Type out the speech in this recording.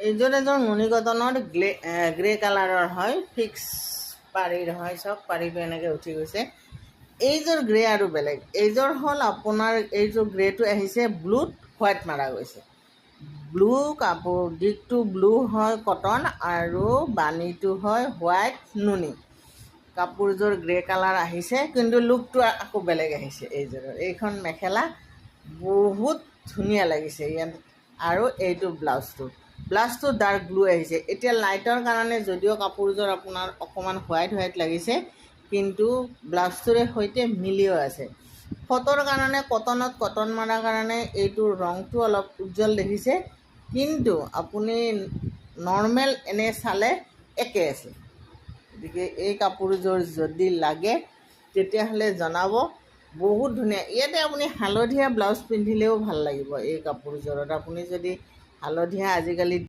এইযোৰ নুনি কটনৰ গ্ৰে কালাৰৰ হয়, ফিক্স পাৰীৰ হয়, চব পাৰীটো এনেকৈ উঠি গৈছে। এইযোৰ গ্ৰে আৰু বেলেগ। এইযোৰ হ'ল আপোনাৰ এইযোৰ গ্ৰেটো আহিছে ব্লুত হোৱাইট মাৰা গৈছে। ব্লু কাপোৰ, দিগটো ব্লু হয় কটন আৰু বানীটো হয় হোৱাইট নুনি। কাপোৰযোৰ গ্ৰে কালাৰ আহিছে, কিন্তু লুকটো আকৌ বেলেগ আহিছে এইযোৰৰ। এইখন মেখেলা বহুত ধুনীয়া লাগিছে ইয়াত। আৰু এইটো ব্লাউজটো ডাৰ্ক ব্লু আহিছে। এতিয়া লাইটৰ কাৰণে যদিও কাপোৰযোৰ আপোনাৰ অকণমান হোৱাইট হোৱাইট লাগিছে, কিন্তু ব্লাউজটোৰে সৈতে মিলিও আছে। ফটোৰ কাৰণে কটন মৰাৰ কাৰণে এইটোৰ ৰংটো অলপ উজ্জ্বল দেখিছে, কিন্তু আপুনি নৰ্মেল এনে চালে একে আছে। গতিকে এই কাপোৰযোৰ যদি লাগে তেতিয়াহ'লে জনাব, বহুত ধুনীয়া। ইয়াতে আপুনি হালধীয়া ব্লাউজ পিন্ধিলেও ভাল লাগিব এই কাপোৰযোৰত। আপুনি যদি হালধীয়া আজিকালি